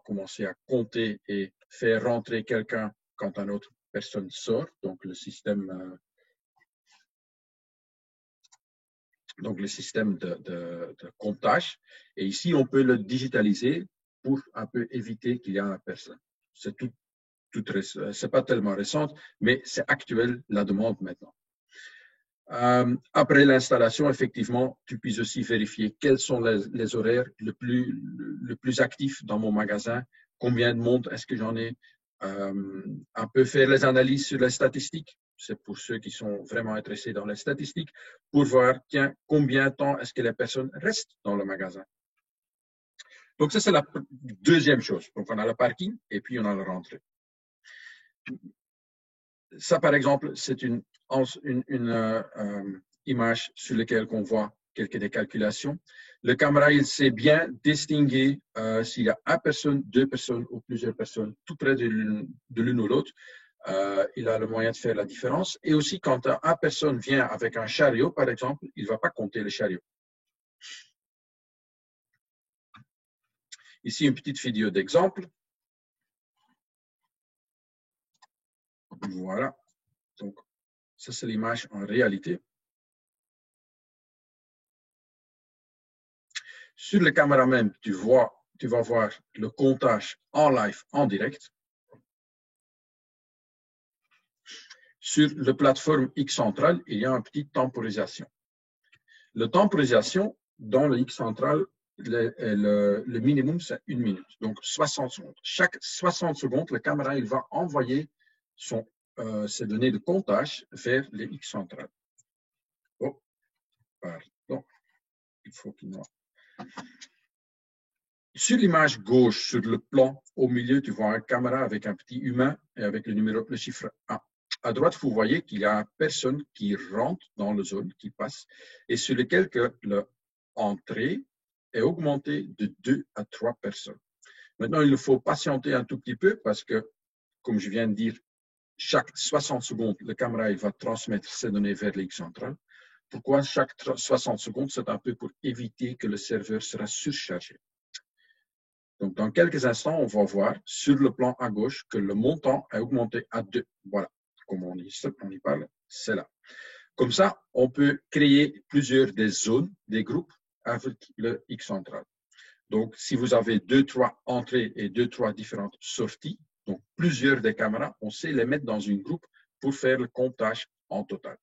commencer à compter et faire rentrer quelqu'un quand une autre personne sort. Donc, le système de comptage. Et ici, on peut le digitaliser pour un peu éviter qu'il y ait une personne. C'est c'est pas tellement récent, mais c'est actuel, la demande maintenant. Après l'installation, effectivement, tu puisses aussi vérifier quels sont les horaires le plus actifs dans mon magasin, combien de monde est-ce que j'en ai, un peu faire les analyses sur les statistiques. C'est pour ceux qui sont vraiment intéressés dans les statistiques, pour voir, tiens, combien de temps est-ce que les personnes restent dans le magasin. Donc, ça, c'est la deuxième chose. Donc, on a le parking et puis on a la rentrée. Ça, par exemple, c'est une image sur laquelle on voit quelques des calculations. Le caméra, il sait bien distinguer s'il y a une personne, deux personnes ou plusieurs personnes tout près de l'une ou l'autre. Il a le moyen de faire la différence. Et aussi, quand une personne vient avec un chariot, par exemple, il ne va pas compter le chariot. Ici, une petite vidéo d'exemple. Voilà. Donc, ça, c'est l'image en réalité. Sur la caméra même, tu vas voir le comptage en live, en direct. Sur la plateforme X central, il y a une petite temporisation. La temporisation, dans le X central, le minimum, c'est 1 minute, donc 60 secondes. Chaque 60 secondes, la caméra il va envoyer ses données de comptage vers le X central. Oh, pardon, il faut qu'il noie. Sur l'image gauche, sur le plan, au milieu, tu vois une caméra avec un petit humain et avec le chiffre 1. À droite, vous voyez qu'il y a une personne qui rentre dans la zone, qui passe, et sur lequel l'entrée est augmentée de 2 à 3 personnes. Maintenant, il faut patienter un tout petit peu parce que, comme je viens de dire, chaque 60 secondes, la caméra il va transmettre ses données vers l'X central. Pourquoi chaque 60 secondes? C'est un peu pour éviter que le serveur sera surchargé. Donc, dans quelques instants, on va voir sur le plan à gauche que le montant est augmenté à 2. Voilà, comme on y parle, c'est là. Comme ça, on peut créer plusieurs des zones, des groupes avec le X central. Donc, si vous avez 2-3 entrées et 2-3 différentes sorties, donc plusieurs des caméras, on sait les mettre dans une groupe pour faire le comptage en total.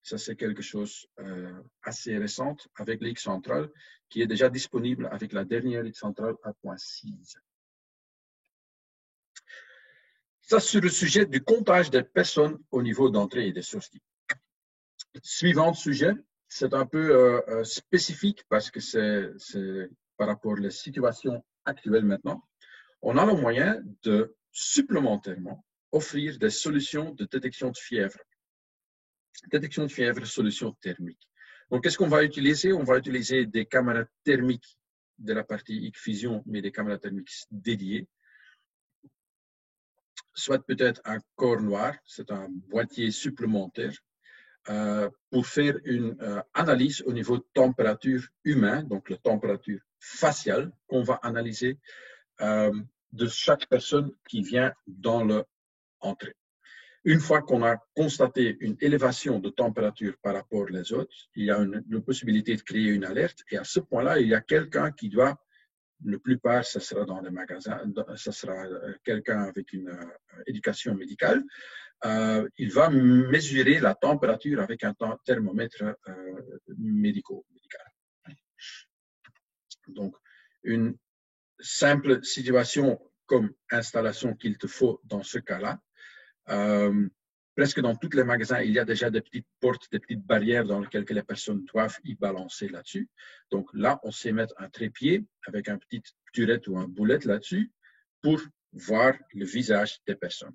Ça, c'est quelque chose assez récent avec l'X central qui est déjà disponible avec la dernière X central 1.6. Ça, sur le sujet du comptage des personnes au niveau d'entrée et des sorties. Suivant sujet, c'est un peu spécifique parce que c'est par rapport à la situation actuelle maintenant. On a le moyen de supplémentairement offrir des solutions de détection de fièvre. Détection de fièvre, solution thermique. Donc, qu'est-ce qu'on va utiliser? On va utiliser des caméras thermiques de la partie X-Fusion, mais des caméras thermiques dédiées. Soit peut-être un corps noir, c'est un boîtier supplémentaire pour faire une analyse au niveau de température humaine, donc la température faciale qu'on va analyser de chaque personne qui vient dans l'entrée. Une fois qu'on a constaté une élévation de température par rapport aux autres, il y a une possibilité de créer une alerte et à ce point-là, il y a quelqu'un qui doit, la plupart, ce sera dans les magasins, ce sera quelqu'un avec une éducation médicale, il va mesurer la température avec un thermomètre médical. Donc, une simple situation comme installation qu'il te faut dans ce cas-là. Presque dans tous les magasins, il y a déjà des petites portes, des petites barrières dans lesquelles les personnes doivent y balancer là-dessus. Donc là, on sait mettre un trépied avec un petit turette ou un boulette là-dessus pour voir le visage des personnes.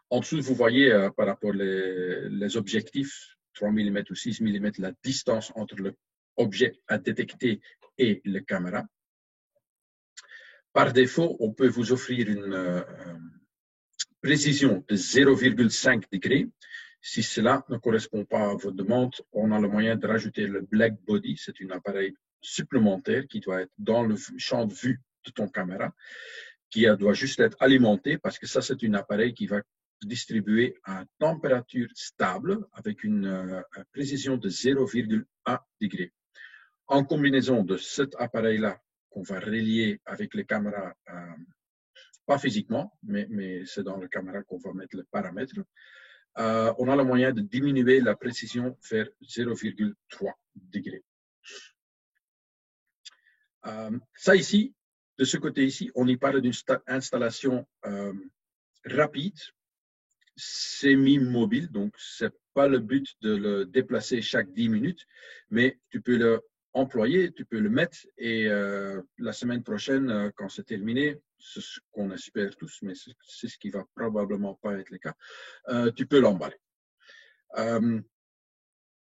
En dessous, vous voyez par rapport les objectifs 3 mm ou 6 mm, la distance entre l'objet à détecter et la caméra. Par défaut, on peut vous offrir une précision de 0,5 degrés. Si cela ne correspond pas à votre demande, on a le moyen de rajouter le black body. C'est un appareil supplémentaire qui doit être dans le champ de vue de ton caméra, qui doit juste être alimenté parce que ça, c'est un appareil qui va distribuer à température stable avec une précision de 0,1 degré. En combinaison de cet appareil-là qu'on va relier avec les caméras, pas physiquement, mais c'est dans la caméra qu'on va mettre le paramètre, on a le moyen de diminuer la précision vers 0,3 degrés. Ça ici, de ce côté ici, on y parle d'une installation rapide, semi-mobile, donc ce n'est pas le but de le déplacer chaque 10 minutes, mais tu peux le employer, tu peux le mettre et la semaine prochaine, quand c'est terminé, c'est ce qu'on espère tous, mais c'est ce qui va probablement pas être le cas, tu peux l'emballer.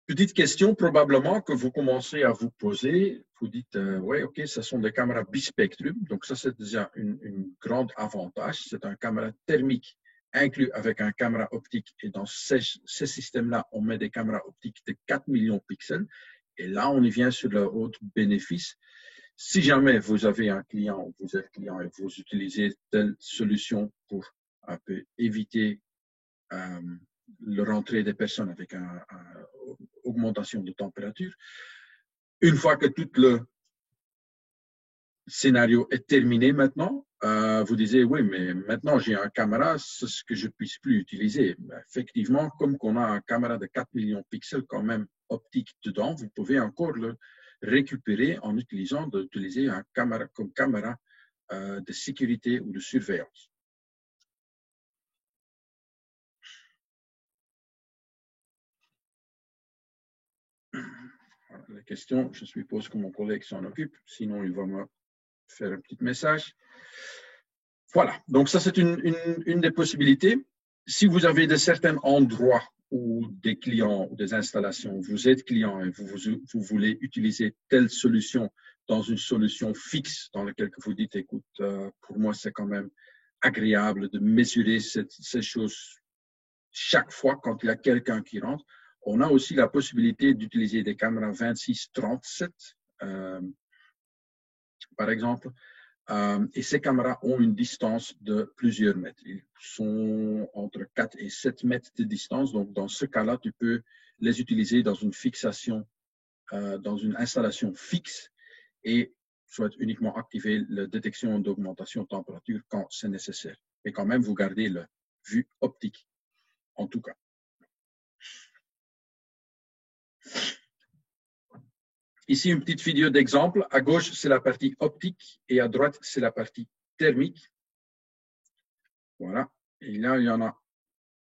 Petite question probablement que vous commencez à vous poser, vous dites, ouais, ok, ce sont des caméras bispectrum, donc ça c'est déjà un grand avantage, c'est un caméra thermique inclus avec un caméra optique et dans ces systèmes-là, on met des caméras optiques de 4 millions de pixels et là on y vient sur le haut bénéfice. Si jamais vous avez un client, vous êtes client et vous utilisez telle solution pour un peu éviter le rentrée des personnes avec une augmentation de température. Une fois que tout le scénario est terminé maintenant, vous disiez, oui, mais maintenant j'ai un caméra, c'est ce que je ne puisse plus utiliser. Ben, effectivement, comme qu'on a un caméra de 4 millions de pixels quand même optique dedans, vous pouvez encore le récupérer en utilisant d'utiliser un caméra comme caméra de sécurité ou de surveillance. Voilà, la question, je suppose que mon collègue s'en occupe, sinon il va me faire un petit message. Voilà, donc ça c'est une des possibilités. Si vous avez de certains endroits ou des clients ou des installations, vous êtes client et vous voulez utiliser telle solution dans une solution fixe dans laquelle vous dites, écoute, pour moi c'est quand même agréable de mesurer ces choses chaque fois quand il y a quelqu'un qui rentre. On a aussi la possibilité d'utiliser des caméras 26-37, par exemple, et ces caméras ont une distance de plusieurs mètres. Ils sont entre 4 et 7 mètres de distance. Donc, dans ce cas-là, tu peux les utiliser dans une fixation, dans une installation fixe et soit uniquement activer la détection d'augmentation de température quand c'est nécessaire. Mais quand même, vous gardez la vue optique, en tout cas. Ici, une petite vidéo d'exemple. À gauche, c'est la partie optique et à droite, c'est la partie thermique. Voilà. Et là, il y en a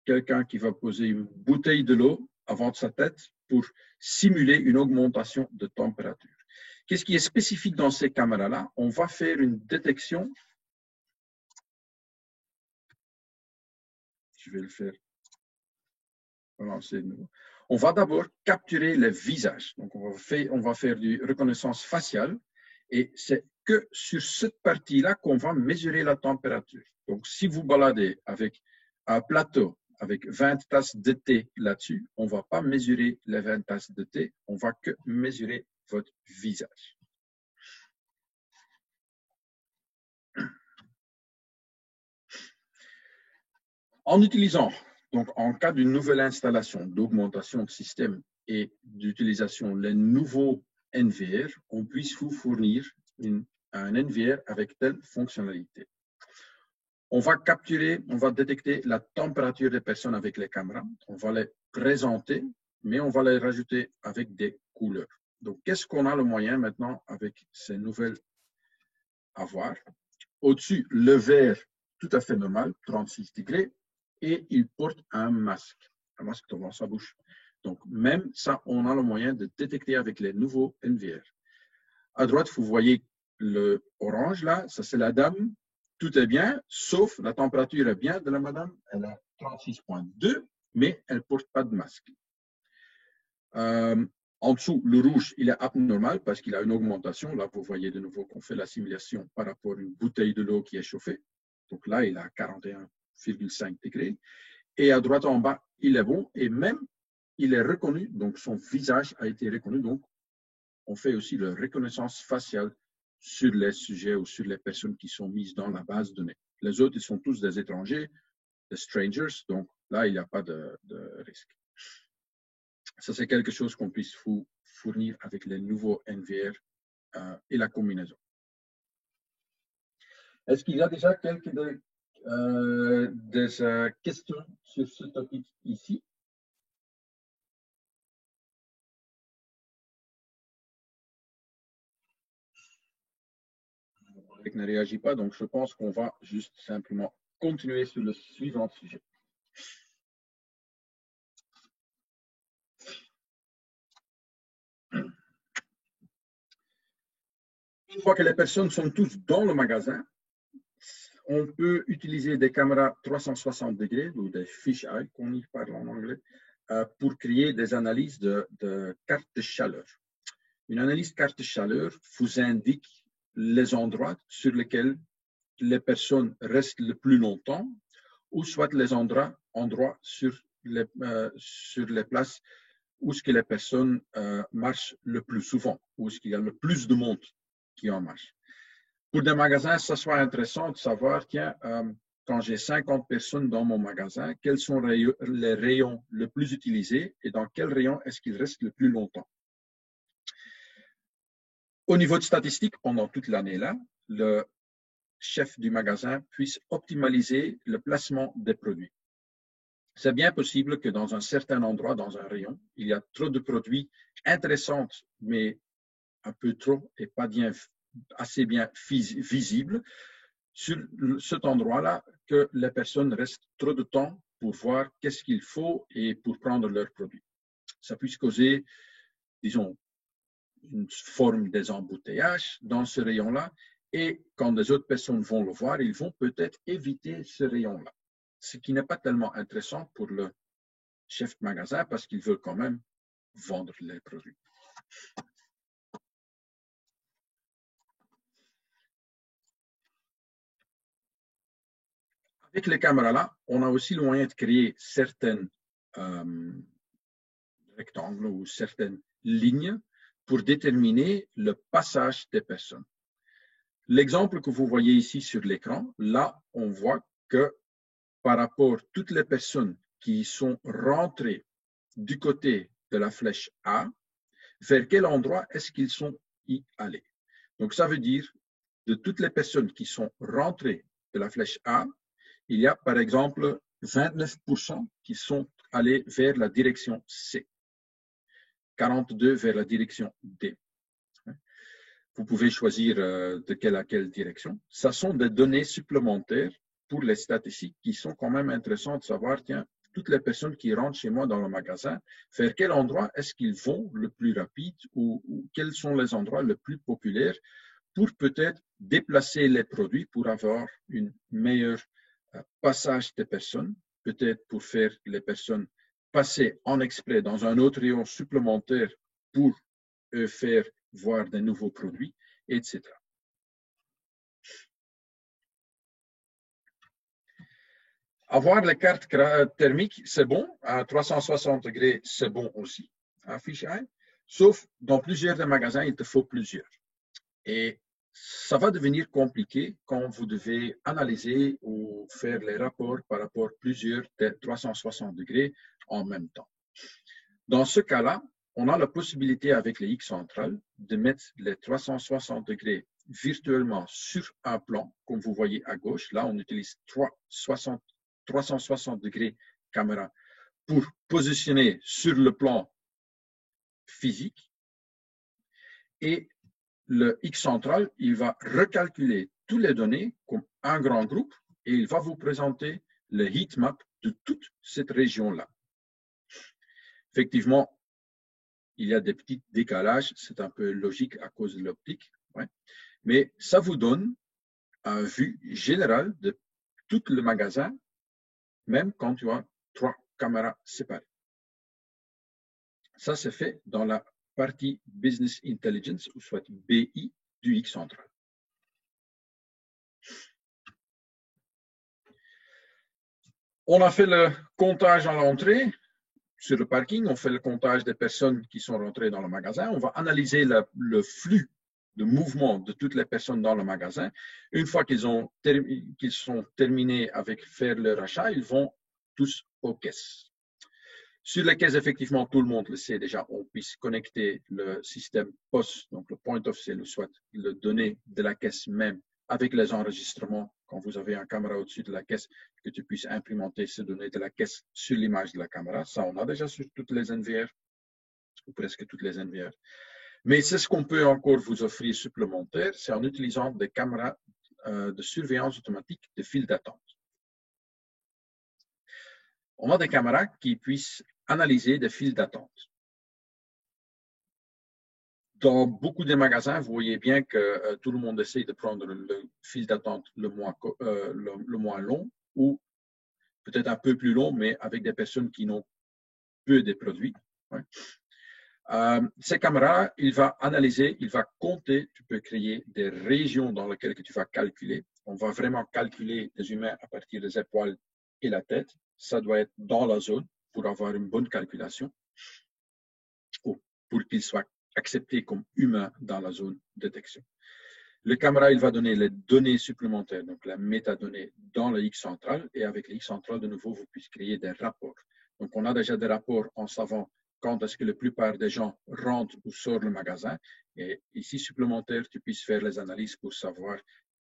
quelqu'un qui va poser une bouteille de l'eau avant de sa tête pour simuler une augmentation de température. Qu'est-ce qui est spécifique dans ces caméras-là? On va faire une détection. Je vais le faire. Relancer de nouveau. On va d'abord capturer le visage. Donc, on va faire du reconnaissance faciale et c'est que sur cette partie-là qu'on va mesurer la température. Donc, si vous baladez avec un plateau avec 20 tasses de thé là-dessus, on ne va pas mesurer les 20 tasses de thé, on va que mesurer votre visage. En utilisant, donc en cas d'une nouvelle installation, d'augmentation de système et d'utilisation des nouveaux NVR, on puisse vous fournir un NVR avec telle fonctionnalité. On va capturer, on va détecter la température des personnes avec les caméras. On va les présenter, mais on va les rajouter avec des couleurs. Donc, qu'est-ce qu'on a le moyen maintenant avec ces nouvelles avoirs? Au-dessus, le vert tout à fait normal, 36 degrés, et il porte un masque devant sa bouche. Donc, même ça, on a le moyen de détecter avec les nouveaux NVR. À droite, vous voyez le orange là, ça c'est la dame. Tout est bien, sauf la température est bien de la madame. Elle a 36,2, mais elle ne porte pas de masque. En dessous, le rouge, il est abnormal parce qu'il a une augmentation. Là, vous voyez de nouveau qu'on fait la simulation par rapport à une bouteille de l'eau qui est chauffée. Donc là, il a 41,5 degrés. Et à droite en bas, il est bon. Et même, il est reconnu. Donc, son visage a été reconnu. Donc, on fait aussi la reconnaissance faciale sur les sujets ou sur les personnes qui sont mises dans la base de données. Les autres, ils sont tous des étrangers, des strangers, donc là, il n'y a pas de risque. Ça, c'est quelque chose qu'on puisse vous fournir avec les nouveaux NVR et la combinaison. Est-ce qu'il y a déjà quelques questions sur ce topic ici? Mon collègue ne réagit pas, donc je pense qu'on va juste simplement continuer sur le suivant sujet. Une fois que les personnes sont tous dans le magasin, on peut utiliser des caméras 360 degrés ou des fisheye, qu'on y parle en anglais, pour créer des analyses de cartes de chaleur. Une analyse carte de chaleur vous indique les endroits sur lesquels les personnes restent le plus longtemps ou soit les endroits sur les places où ce que les personnes marchent le plus souvent, où ce qu'il y a le plus de monde qui en marche. Pour des magasins, ça soit intéressant de savoir, tiens, quand j'ai 50 personnes dans mon magasin, quels sont les rayons les plus utilisés et dans quel rayon est-ce qu'ils restent le plus longtemps. Au niveau de statistiques, pendant toute l'année-là, le chef du magasin puisse optimaliser le placement des produits. C'est bien possible que dans un certain endroit, dans un rayon, il y a trop de produits intéressants, mais un peu trop et pas bien, assez bien visibles sur cet endroit-là, que les personnes restent trop de temps pour voir qu'est-ce qu'il faut et pour prendre leurs produits. Ça puisse causer, disons, une forme des embouteillages dans ce rayon-là, et quand des autres personnes vont le voir, ils vont peut-être éviter ce rayon-là, ce qui n'est pas tellement intéressant pour le chef de magasin parce qu'il veut quand même vendre les produits. Avec les caméras-là, on a aussi le moyen de créer certaines rectangles ou certaines lignes pour déterminer le passage des personnes. L'exemple que vous voyez ici sur l'écran, là, on voit que par rapport à toutes les personnes qui sont rentrées du côté de la flèche A, vers quel endroit est-ce qu'ils sont y allés. Donc, ça veut dire, de toutes les personnes qui sont rentrées de la flèche A, il y a par exemple 29% qui sont allés vers la direction C, 42% vers la direction D. Vous pouvez choisir de quelle à quelle direction. Ce sont des données supplémentaires pour les statistiques qui sont quand même intéressantes de savoir, tiens, toutes les personnes qui rentrent chez moi dans le magasin, vers quel endroit est-ce qu'ils vont le plus rapide ou quels sont les endroits les plus populaires pour peut-être déplacer les produits pour avoir une meilleure passage des personnes, peut-être pour faire les personnes passer en exprès dans un autre rayon supplémentaire pour faire voir des nouveaux produits, etc. Avoir les cartes thermiques, c'est bon. À 360 degrés, c'est bon aussi. Un fisheye. Sauf dans plusieurs des magasins, il te faut plusieurs. Et ça va devenir compliqué quand vous devez analyser ou faire les rapports par rapport à plusieurs 360 degrés en même temps. Dans ce cas-là, on a la possibilité avec les X centrales de mettre les 360 degrés virtuellement sur un plan, comme vous voyez à gauche. Là, on utilise 360 degrés caméra pour positionner sur le plan physique. Et le X central, il va recalculer toutes les données comme un grand groupe et il va vous présenter le heat map de toute cette région-là. Effectivement, il y a des petits décalages, c'est un peu logique à cause de l'optique, ouais. Mais ça vous donne une vue générale de tout le magasin, même quand tu as 3 caméras séparées. Ça, c'est fait dans la partie Business Intelligence, ou soit BI, du X central. On a fait le comptage à l'entrée. Sur le parking, on fait le comptage des personnes qui sont rentrées dans le magasin. On va analyser le flux de mouvement de toutes les personnes dans le magasin. Une fois qu'ils sont terminés avec faire leur achat, ils vont tous aux caisses. Sur les caisses, effectivement, tout le monde le sait déjà, on puisse connecter le système POS, donc le point of sale, soit le données de la caisse même avec les enregistrements. Quand vous avez un caméra au-dessus de la caisse, que tu puisses implémenter ces données de la caisse sur l'image de la caméra. Ça, on a déjà sur toutes les NVR, ou presque toutes les NVR. Mais c'est ce qu'on peut encore vous offrir supplémentaire, c'est en utilisant des caméras de surveillance automatique de file d'attente. On a des caméras qui puissent analyser des files d'attente. Dans beaucoup de magasins, vous voyez bien que tout le monde essaye de prendre le fil d'attente le moins long ou peut-être un peu plus long, mais avec des personnes qui n'ont peu de produits. Ouais. Ces caméras, il va analyser, il va compter, tu peux créer des régions dans lesquelles tu vas calculer. On va vraiment calculer les humains à partir des épaules et la tête. Ça doit être dans la zone pour avoir une bonne calculation, ou pour qu'ils soient acceptés comme humains dans la zone de détection. Le caméra, il va donner les données supplémentaires, donc la métadonnée dans le X central, et avec le X central, de nouveau, vous puissiez créer des rapports. Donc, on a déjà des rapports en savant quand est-ce que la plupart des gens rentrent ou sortent le magasin, et ici, supplémentaire, tu puisses faire les analyses pour savoir,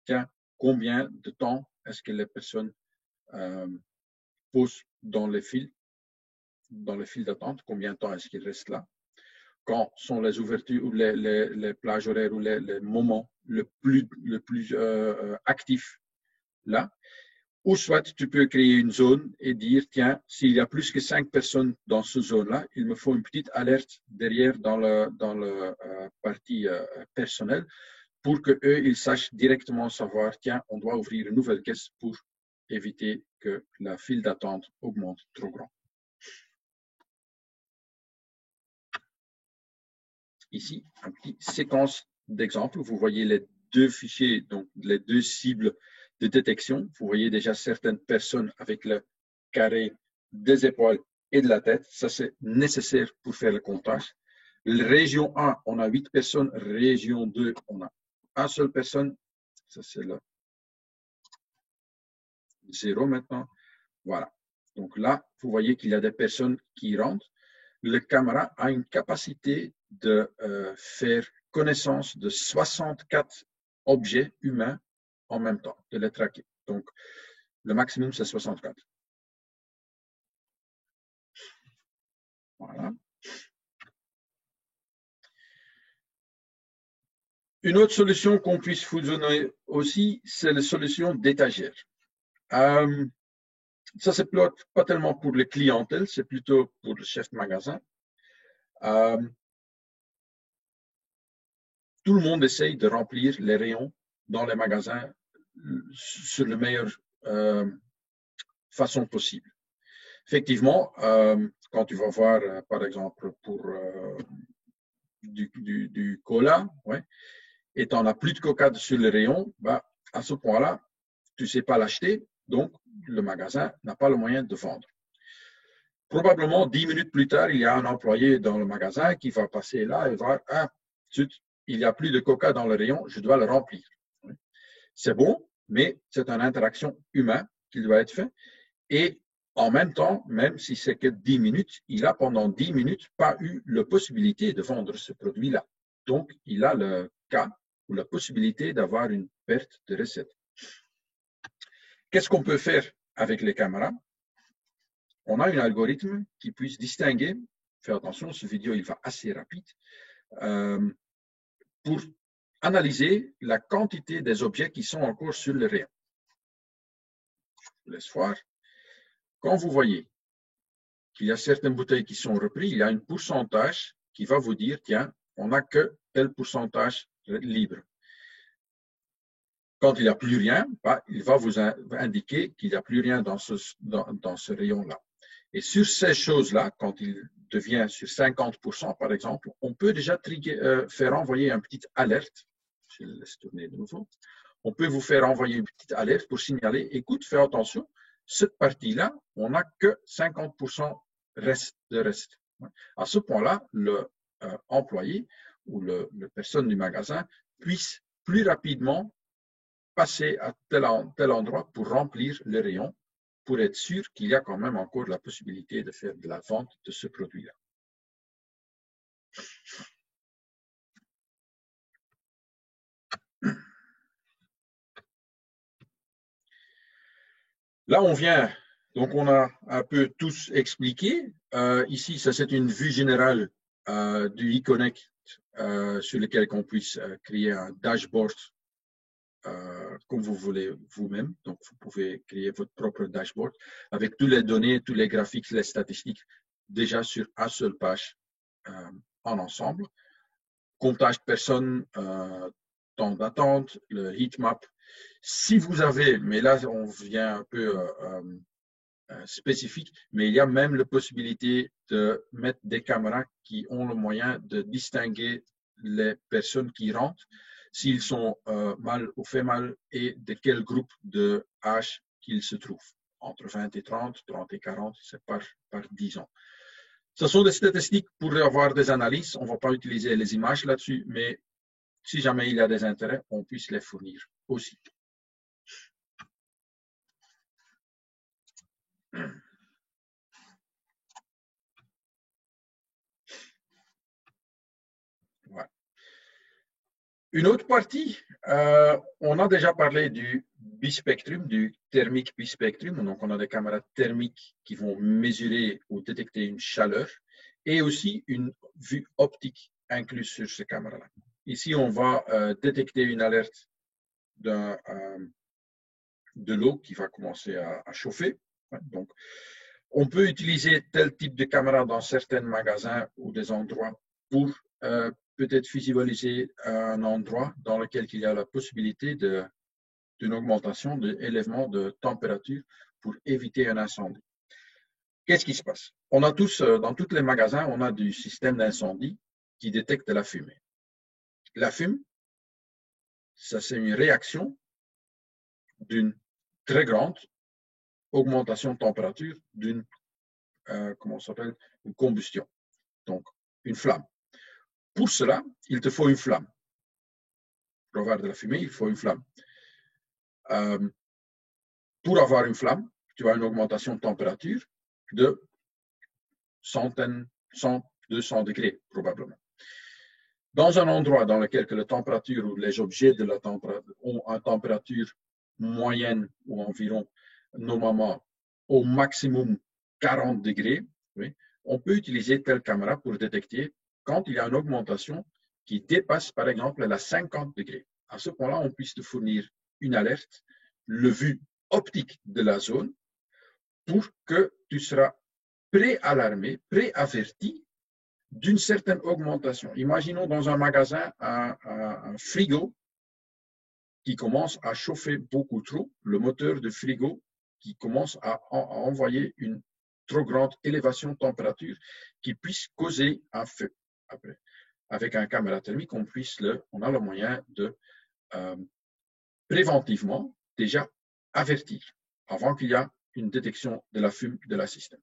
tiens, combien de temps est-ce que les personnes posent dans les files d'attente, combien de temps est-ce qu'ils restent là, quand sont les ouvertures ou les plages horaires ou les moments le plus actifs là. Ou soit tu peux créer une zone et dire, tiens, s'il y a plus que 5 personnes dans cette zone-là, il me faut une petite alerte derrière dans le partie personnelle pour qu'eux, ils sachent directement savoir, tiens, on doit ouvrir une nouvelle caisse pour éviter que la file d'attente augmente trop grand. Ici, une petite séquence d'exemples. Vous voyez les deux fichiers, donc les deux cibles de détection. Vous voyez déjà certaines personnes avec le carré des épaules et de la tête. Ça, c'est nécessaire pour faire le comptage. Région 1, on a 8 personnes. Région 2, on a une seule personne. Ça, c'est le 0 maintenant. Voilà. Donc là, vous voyez qu'il y a des personnes qui rentrent. Le caméra a une capacité de faire connaissance de 64 objets humains en même temps, de les traquer. Donc, le maximum, c'est 64. Voilà. Une autre solution qu'on puisse vous donner aussi, c'est la solution d'étagère. Ça, c'est pas tellement pour les clientèles, c'est plutôt pour le chef de magasin. Tout le monde essaye de remplir les rayons dans les magasins sur la meilleure façon possible. Effectivement, quand tu vas voir, par exemple, pour du cola, ouais, et tu n'en as plus de coca sur le rayon, bah, à ce point-là, tu ne sais pas l'acheter, donc le magasin n'a pas le moyen de vendre. Probablement, 10 minutes plus tard, il y a un employé dans le magasin qui va passer là et va, il n'y a plus de coca dans le rayon, je dois le remplir. C'est bon, mais c'est une interaction humaine qui doit être faite. Et en même temps, même si c'est que 10 minutes, il a pendant 10 minutes pas eu la possibilité de vendre ce produit-là. Donc, il a le cas ou la possibilité d'avoir une perte de recette. Qu'est-ce qu'on peut faire avec les caméras? On a un algorithme qui puisse distinguer, faites attention, ce vidéo il va assez rapide, pour analyser la quantité des objets qui sont encore sur le rayon. Je vous laisse voir. Quand vous voyez qu'il y a certaines bouteilles qui sont reprises, il y a un pourcentage qui va vous dire, tiens, on n'a que tel pourcentage libre. Quand il n'y a plus rien, bah, il va vous indiquer qu'il n'y a plus rien dans ce rayon-là. Et sur ces choses-là, quand il devient sur 50%, par exemple, on peut déjà faire envoyer une petite alerte. Je laisse tourner de nouveau. On peut vous faire envoyer une petite alerte pour signaler, écoute, fais attention, cette partie-là, on n'a que 50% de reste. À ce point-là, le employé ou la personne du magasin puisse plus rapidement passer à tel endroit pour remplir le rayon, pour être sûr qu'il y a quand même encore la possibilité de faire de la vente de ce produit-là. Là, on vient, donc on a un peu tous expliqué. Ici, ça c'est une vue générale du e-Connect sur lequel on puisse créer un dashboard comme vous voulez vous-même. Donc, vous pouvez créer votre propre dashboard avec toutes les données, tous les graphiques, les statistiques déjà sur une seule page en ensemble. Comptage de personnes, temps d'attente, le heatmap. Si vous avez, mais là on vient un peu spécifique, mais il y a même la possibilité de mettre des caméras qui ont le moyen de distinguer les personnes qui rentrent, s'ils sont mal ou fait mal et de quel groupe de âge qu'ils se trouvent. Entre 20 et 30, 30 et 40, c'est par 10 ans. Ce sont des statistiques pour avoir des analyses. On ne va pas utiliser les images là-dessus, mais si jamais il y a des intérêts, on puisse les fournir aussi. Voilà. Une autre partie, on a déjà parlé du bispectrum, du thermique bispectrum. Donc, on a des caméras thermiques qui vont mesurer ou détecter une chaleur et aussi une vue optique incluse sur ces caméras-là. Ici, on va détecter une alerte de l'eau qui va commencer à chauffer. Donc, on peut utiliser tel type de caméra dans certains magasins ou des endroits pour peut-être visualiser un endroit dans lequel il y a la possibilité d'une augmentation, d'élèvement de température pour éviter un incendie. Qu'est-ce qui se passe? On a tous, dans tous les magasins, on a du système d'incendie qui détecte la fumée. La fumée, ça c'est une réaction d'une très grande augmentation de température d'une comment ça s'appelle, une combustion, donc une flamme. Pour cela, il te faut une flamme. Pour avoir de la fumée, il faut une flamme. Pour avoir une flamme, tu as une augmentation de température de 100, 200 degrés probablement. Dans un endroit dans lequel la température ou les objets de la température ont une température moyenne ou environ normalement au maximum 40 degrés, oui, on peut utiliser telle caméra pour détecter quand il y a une augmentation qui dépasse par exemple la 50 degrés. À ce point-là, on puisse te fournir une alerte, le vue optique de la zone pour que tu seras pré-alarmé, pré-averti d'une certaine augmentation. Imaginons dans un magasin un frigo qui commence à chauffer beaucoup trop, le moteur de frigo qui commence à envoyer une trop grande élévation de température qui puisse causer un feu. Après, avec un caméra thermique, on a le moyen de préventivement déjà avertir avant qu'il y ait une détection de la fume de la système.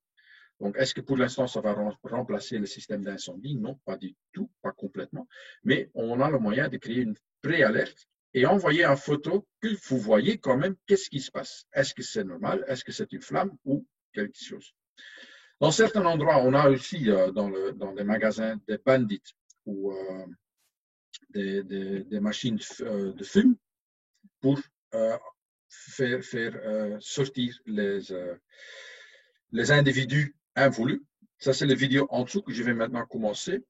Donc, est-ce que pour l'instant, ça va remplacer le système d'incendie? Non, pas du tout, pas complètement. Mais on a le moyen de créer une pré-alerte et envoyer une photo que vous voyez quand même qu'est-ce qui se passe. Est-ce que c'est normal? Est-ce que c'est une flamme ou quelque chose? Dans certains endroits, on a aussi dans des magasins des bandits ou des machines de fume pour faire sortir les individus involus. Ça, c'est la vidéo en dessous que je vais maintenant commencer.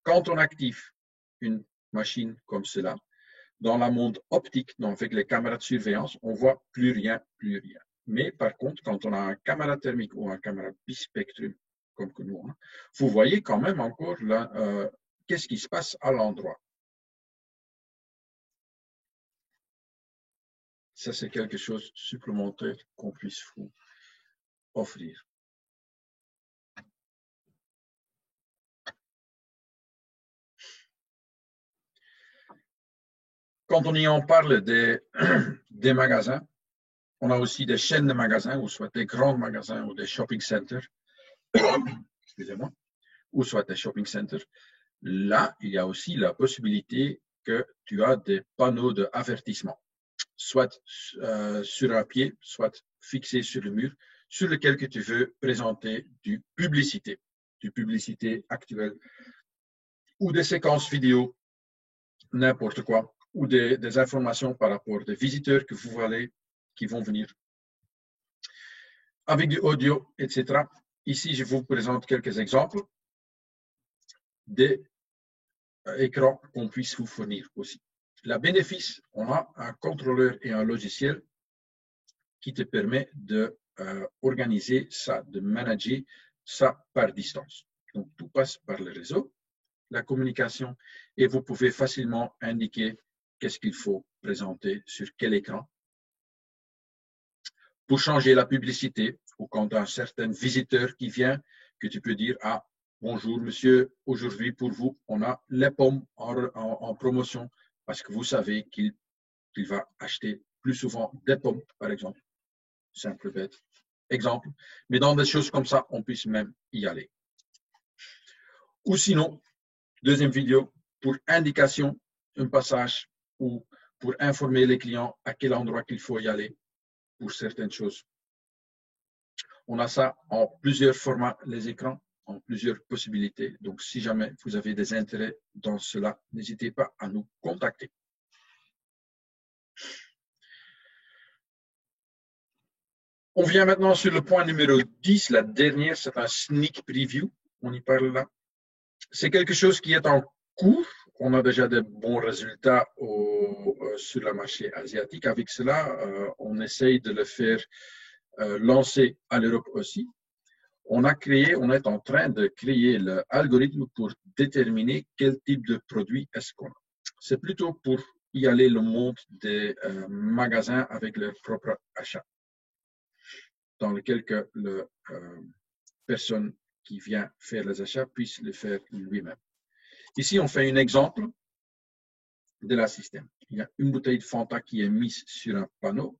Quand on active une machine comme cela, dans la monde optique, donc avec les caméras de surveillance, on ne voit plus rien, plus rien. Mais par contre, quand on a une caméra thermique ou une caméra bispectrum, comme que nous, vous voyez quand même encore qu'est-ce qui se passe à l'endroit. Ça, c'est quelque chose de supplémentaire qu'on puisse vous offrir. Quand on y en parle des magasins, on a aussi des chaînes de magasins, ou soit des grands magasins ou des shopping centers, excusez-moi, ou soit des shopping centers. Là, il y a aussi la possibilité que tu as des panneaux d'avertissement, soit sur un pied, soit fixés sur le mur, sur lequel que tu veux présenter du publicité actuelle ou des séquences vidéo, n'importe quoi, ou des informations par rapport à des visiteurs que vous voyez qui vont venir avec du audio, etc. Ici, je vous présente quelques exemples des écrans qu'on puisse vous fournir aussi. Le bénéfice, on a un contrôleur et un logiciel qui te permet de organiser ça, de manager ça par distance. Donc, tout passe par le réseau, la communication, et vous pouvez facilement indiquer qu'est-ce qu'il faut présenter sur quel écran. Pour changer la publicité, ou quand tu as un certain visiteur qui vient, que tu peux dire, ah, bonjour monsieur, aujourd'hui pour vous, on a les pommes en promotion, parce que vous savez qu'il va acheter plus souvent des pommes, par exemple. Simple, bête exemple. Mais dans des choses comme ça, on puisse même y aller. Ou sinon, deuxième vidéo, pour indication, un passage ou pour informer les clients à quel endroit qu'il faut y aller pour certaines choses. On a ça en plusieurs formats, les écrans, en plusieurs possibilités. Donc, si jamais vous avez des intérêts dans cela, n'hésitez pas à nous contacter. On vient maintenant sur le point numéro 10, la dernière, c'est un sneak preview. On y parle là. C'est quelque chose qui est en cours. On a déjà de bons résultats sur le marché asiatique. Avec cela, on essaye de le faire lancer à l'Europe aussi. On est en train de créer l'algorithme pour déterminer quel type de produit est-ce qu'on a. C'est plutôt pour y aller le monde des magasins avec leur propre achat, dans lequel que la personne qui vient faire les achats puisse le faire lui-même. Ici, on fait un exemple de la système. Il y a une bouteille de Fanta qui est mise sur un panneau.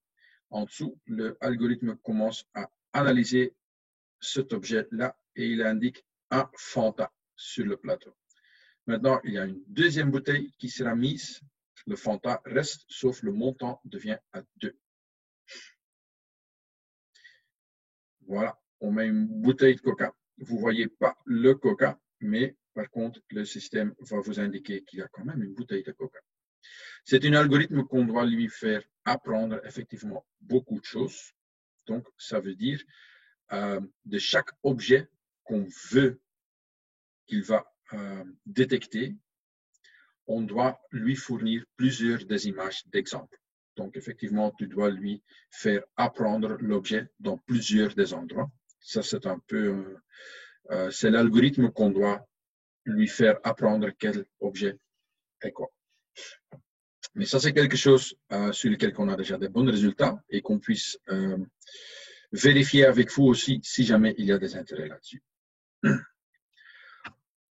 En dessous, l'algorithme commence à analyser cet objet-là et il indique un Fanta sur le plateau. Maintenant, il y a une deuxième bouteille qui sera mise. Le Fanta reste, sauf le montant devient à 2. Voilà, on met une bouteille de Coca. Vous ne voyez pas le Coca, mais par contre, le système va vous indiquer qu'il y a quand même une bouteille de Coca. C'est un algorithme qu'on doit lui faire apprendre effectivement beaucoup de choses. Donc, ça veut dire de chaque objet qu'on veut qu'il va détecter, on doit lui fournir plusieurs des images d'exemple. Donc, effectivement, tu dois lui faire apprendre l'objet dans plusieurs des endroits. Ça, c'est un peu, c'est l'algorithme qu'on doit lui faire apprendre quel objet est quoi. Mais ça, c'est quelque chose sur lequel on a déjà des bons résultats et qu'on puisse vérifier avec vous aussi si jamais il y a des intérêts là-dessus.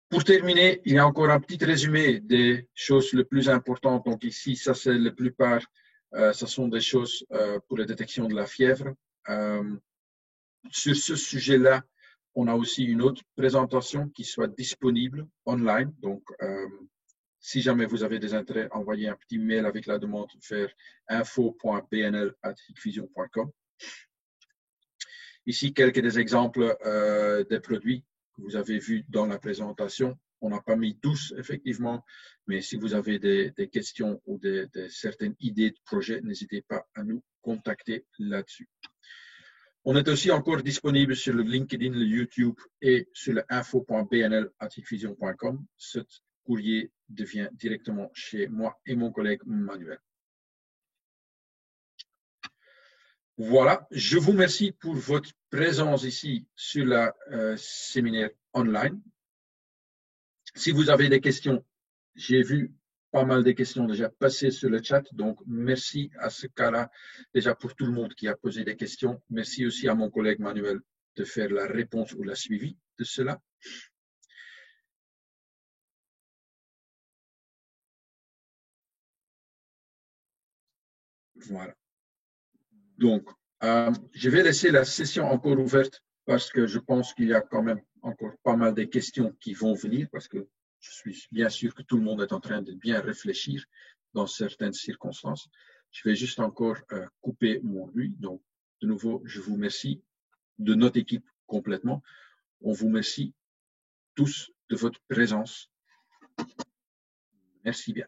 Pour terminer, il y a encore un petit résumé des choses les plus importantes. Donc ici, ça c'est la plupart, ce sont des choses pour la détection de la fièvre. Sur ce sujet-là, on a aussi une autre présentation qui soit disponible online. Donc, si jamais vous avez des intérêts, envoyez un petit mail avec la demande vers info.bnl@hikvision.com. Ici, quelques des exemples des produits que vous avez vus dans la présentation. On n'a pas mis tous, effectivement, mais si vous avez des questions ou certaines idées de projet, n'hésitez pas à nous contacter là-dessus. On est aussi encore disponible sur le LinkedIn, le YouTube et sur le info.bnl@hikvision.com. Ce courrier devient directement chez moi et mon collègue Manuel. Voilà, je vous remercie pour votre présence ici sur la séminaire online. Si vous avez des questions, j'ai vu pas mal de questions déjà passées sur le chat, donc merci à ce cas-là déjà pour tout le monde qui a posé des questions. Merci aussi à mon collègue Manuel de faire la réponse ou la suivi de cela. Voilà. Donc, je vais laisser la session encore ouverte parce que je pense qu'il y a quand même encore pas mal de questions qui vont venir parce que je suis bien sûr que tout le monde est en train de bien réfléchir dans certaines circonstances. Je vais juste encore couper mon bruit. Donc, de nouveau, je vous remercie de notre équipe complètement. On vous remercie tous de votre présence. Merci bien.